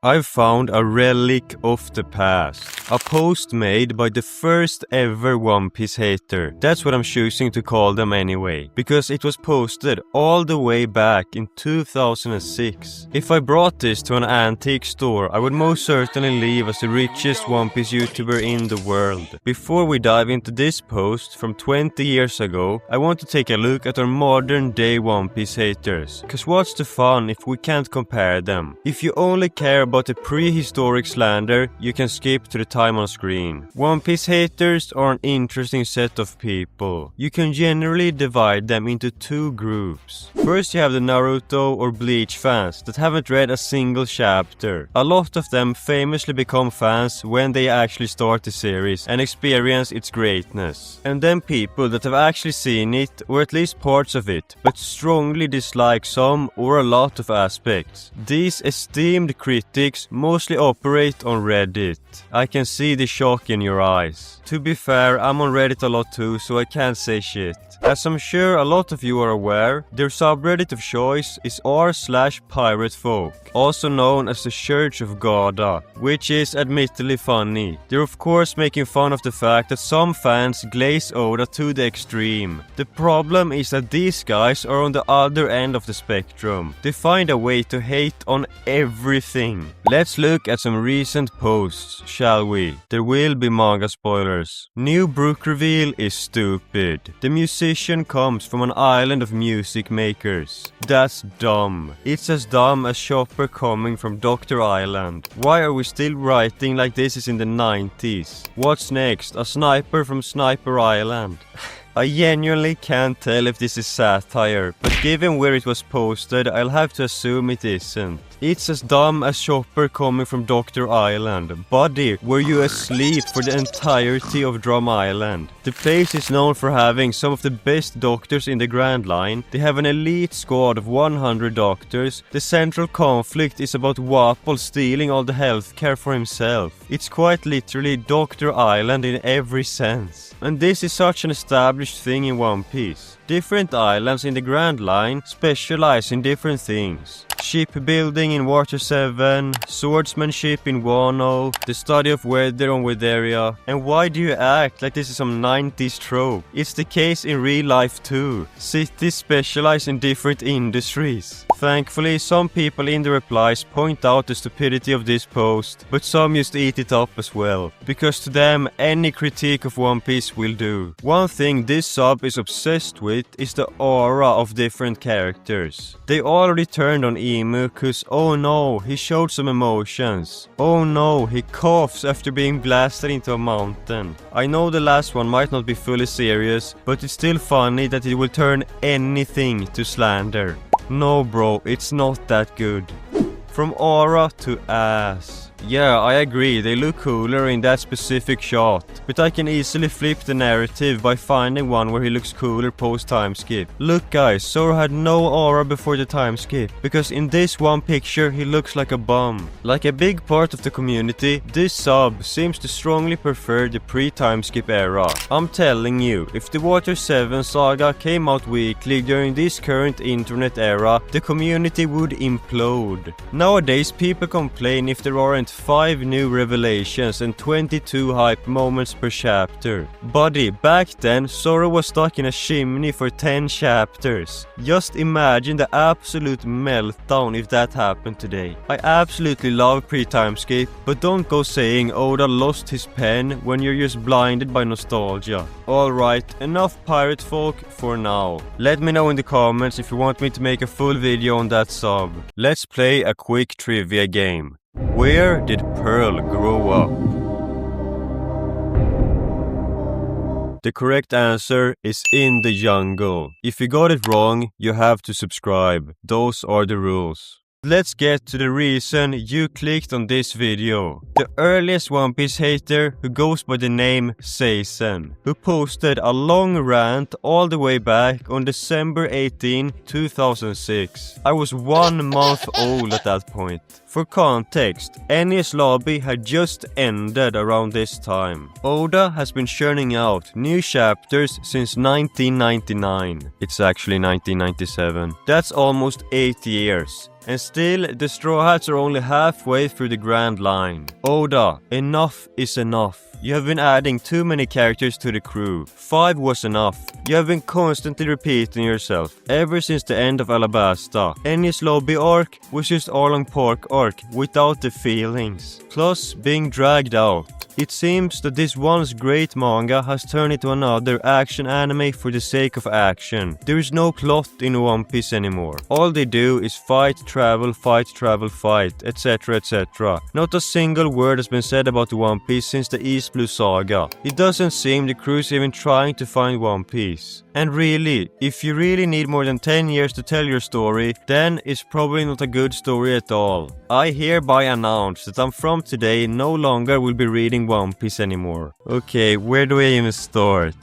I've found a relic of the past. A post made by the first ever One Piece hater. That's what I'm choosing to call them anyway, because it was posted all the way back in 2006. If I brought this to an antique store, I would most certainly leave as the richest One Piece YouTuber in the world. Before we dive into this post from 20 years ago, I want to take a look at our modern day One Piece haters. Cause what's the fun if we can't compare them? If you only care about the prehistoric slander, you can skip to the time on screen. One Piece haters are an interesting set of people. You can generally divide them into two groups. First you have the Naruto or Bleach fans that haven't read a single chapter. A lot of them famously become fans when they actually start the series and experience its greatness. And then people that have actually seen it, or at least parts of it, but strongly dislike some or a lot of aspects. These esteemed critics mostly operate on Reddit. I can see the shock in your eyes. To be fair, I'm on Reddit a lot too, so I can't say shit. As I'm sure a lot of you are aware, their subreddit of choice is r/Piratefolk, also known as the Church of Gada, which is admittedly funny. They're of course making fun of the fact that some fans glaze Oda to the extreme. The problem is that these guys are on the other end of the spectrum. They find a way to hate on everything. Let's look at some recent posts, shall we? There will be manga spoilers. New book reveal is stupid. The musician comes from an island of music makers. That's dumb. It's as dumb as Chopper coming from Dr. Island. Why are we still writing like this is in the 90s? What's next? A sniper from Sniper Island? I genuinely can't tell if this is satire, but given where it was posted, I'll have to assume it isn't. It's as dumb as Chopper coming from Dr. Island. Buddy, were you asleep for the entirety of Drum Island? The place is known for having some of the best doctors in the Grand Line. They have an elite squad of 100 doctors. The central conflict is about Wapol stealing all the healthcare for himself. It's quite literally Dr. Island in every sense. And this is such an established thing in One Piece. Different islands in the Grand Line specialize in different things. Shipbuilding in Water 7, swordsmanship in Wano, the study of weather on Weatheria. And why do you act like this is some 90s trope? It's the case in real life too. Cities specialize in different industries. Thankfully, some people in the replies point out the stupidity of this post, but some just eat it up as well, because to them, any critique of One Piece will do. One thing this sub is obsessed with is the aura of different characters. They already turned on Emu cause oh no, he showed some emotions. Oh no, he coughs after being blasted into a mountain. I know the last one might not be fully serious, but it's still funny that it will turn anything to slander. No bro, it's not that good. From aura to ass. Yeah, I agree, they look cooler in that specific shot, but I can easily flip the narrative by finding one where he looks cooler post time skip. Look guys, Zoro had no aura before the time skip, because in this one picture he looks like a bum. Like a big part of the community, this sub seems to strongly prefer the pre-time skip era. I'm telling you, if the Water 7 saga came out weekly during this current internet era, the community would implode. Nowadays people complain if there aren't 5 new revelations and 22 hype moments per chapter. Buddy, back then Zoro was stuck in a chimney for 10 chapters. Just imagine the absolute meltdown if that happened today. I absolutely love pre-time skip, but don't go saying Oda lost his pen when you're just blinded by nostalgia. Alright, enough Piratefolk for now. Let me know in the comments if you want me to make a full video on that sub. Let's play a quick trivia game. Where did Pearl grow up? The correct answer is in the jungle. If you got it wrong, you have to subscribe. Those are the rules. Let's get to the reason you clicked on this video. The earliest One Piece hater, who goes by the name Seisen, who posted a long rant all the way back on December 18, 2006. I was 1 month old at that point. For context, Enies Lobby had just ended around this time. Oda has been churning out new chapters since 1999. It's actually 1997. That's almost 8 years. And still, the Straw Hats are only halfway through the Grand Line. Oda, enough is enough. You have been adding too many characters to the crew. 5 was enough. You have been constantly repeating yourself ever since the end of Alabasta. Enies Lobby arc was just Arlong Park arc without the feelings. Plus being dragged out. It seems that this once great manga has turned into another action anime for the sake of action. There is no plot in One Piece anymore. All they do is fight, travel, etc, etc. Not a single word has been said about One Piece since the East Blue Saga. It doesn't seem the crew's even trying to find One Piece. And really, if you really need more than 10 years to tell your story, then it's probably not a good story at all. I hereby announce that I'm from today no longer will be reading One Piece anymore. Okay, where do I even start?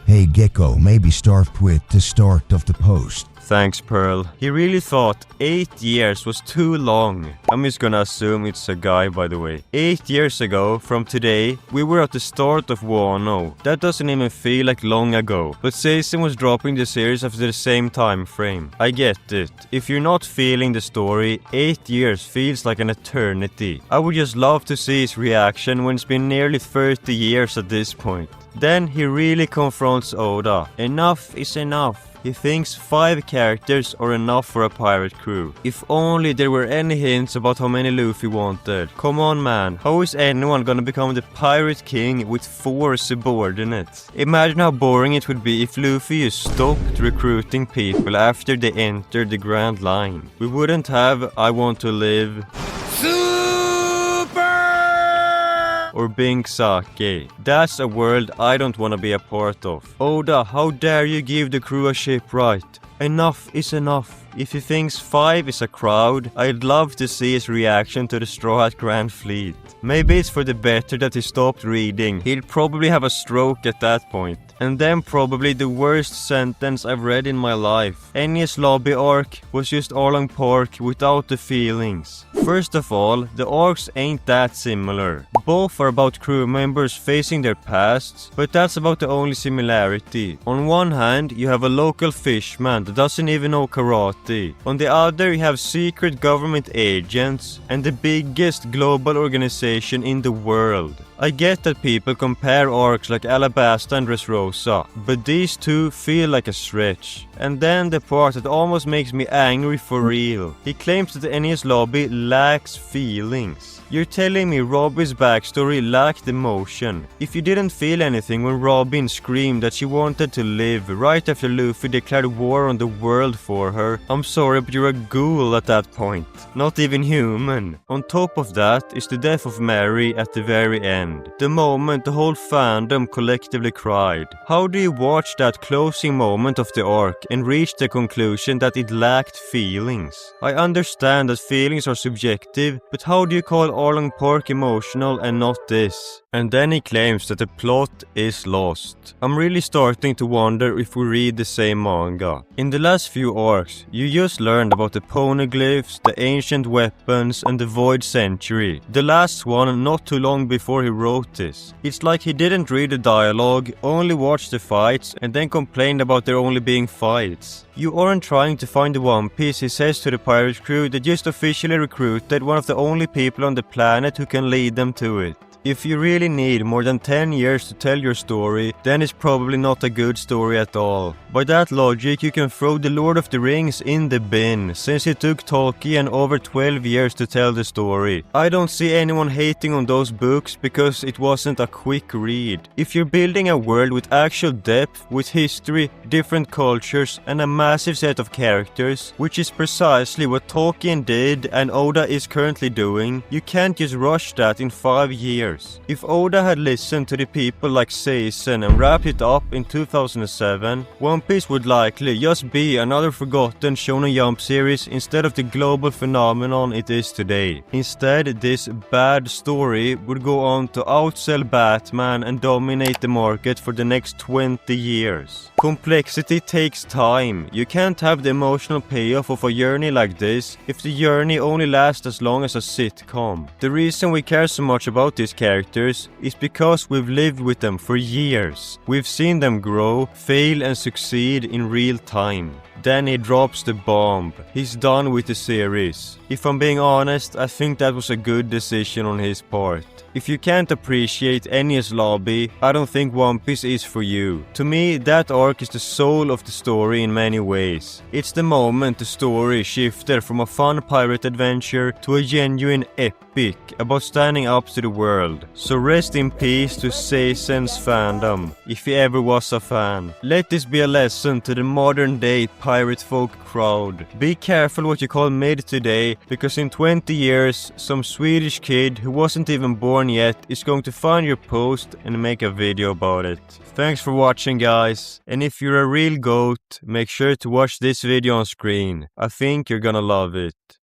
Hey Gecko, maybe start with the start of the post. Thanks, Pearl. He really thought 8 years was too long. I'm just gonna assume it's a guy, by the way. 8 years ago, from today, we were at the start of Wano. That doesn't even feel like long ago. But Seisen was dropping the series after the same time frame. I get it. If you're not feeling the story, 8 years feels like an eternity. I would just love to see his reaction when it's been nearly 30 years at this point. Then he really confronts Oda. Enough is enough. He thinks 5 characters are enough for a pirate crew. If only there were any hints about how many Luffy wanted. Come on, man, how is anyone gonna become the pirate king with 4 subordinates? Imagine how boring it would be if Luffy just stopped recruiting people after they entered the Grand Line. We wouldn't have I Want to Live or Bing Sake. That's a world I don't want to be a part of. Oda, how dare you give the crew a shipwright? Enough is enough. If he thinks 5 is a crowd, I'd love to see his reaction to the Straw Hat Grand Fleet. Maybe it's for the better that he stopped reading. He'd probably have a stroke at that point. And then probably the worst sentence I've read in my life. Enies Lobby arc was just Arlong Park without the feelings. First of all, the arcs ain't that similar. Both are about crew members facing their pasts, but that's about the only similarity. On one hand, you have a local fishman that doesn't even know karate. On the other, you have secret government agents and the biggest global organization in the world. I get that people compare arcs like Alabasta and Dressrosa, but these two feel like a stretch. And then the part that almost makes me angry for real. He claims that Enies Lobby lacks feelings. You're telling me Robin's backstory lacked emotion. If you didn't feel anything when Robin screamed that she wanted to live right after Luffy declared war on the world for her, I'm sorry, but you're a ghoul at that point. Not even human. On top of that is the death of Mary at the very end. The moment the whole fandom collectively cried. How do you watch that closing moment of the arc and reach the conclusion that it lacked feelings? I understand that feelings are subjective, but how do you call Arlong Park emotional and not this? And then he claims that the plot is lost. I'm really starting to wonder if we read the same manga. In the last few arcs, you just learned about the poneglyphs, the ancient weapons and the Void Century. The last one not too long before he wrote this. It's like he didn't read the dialogue, only watched the fights and then complained about there only being fights. You aren't trying to find the One Piece, he says to the pirate crew that just officially recruited one of the only people on the planet who can lead them to it. If you really need more than 10 years to tell your story, then it's probably not a good story at all. By that logic, you can throw The Lord of the Rings in the bin, since it took Tolkien over 12 years to tell the story. I don't see anyone hating on those books because it wasn't a quick read. If you're building a world with actual depth, with history, different cultures, and a massive set of characters, which is precisely what Tolkien did and Oda is currently doing, you can't just rush that in 5 years. years. If Oda had listened to the people like Seisen and wrapped it up in 2007, One Piece would likely just be another forgotten Shonen Jump series instead of the global phenomenon it is today. Instead, this bad story would go on to outsell Batman and dominate the market for the next 20 years. Complexity takes time. You can't have the emotional payoff of a journey like this if the journey only lasts as long as a sitcom. The reason we care so much about these characters is because we've lived with them for years. We've seen them grow, fail and succeed in real time. Then he drops the bomb. He's done with the series. If I'm being honest, I think that was a good decision on his part. If you can't appreciate Enies Lobby, I don't think One Piece is for you. To me, that arc is the soul of the story in many ways. It's the moment the story shifted from a fun pirate adventure to a genuine epic about standing up to the world. So rest in peace to Seisen's fandom, if he ever was a fan. Let this be a lesson to the modern day Piratefolk crowd. Be careful what you call mid today, because in 20 years, some Swedish kid who wasn't even born yet is going to find your post and make a video about it. Thanks for watching, guys, and if you're a real goat, make sure to watch this video on screen. I think you're gonna love it.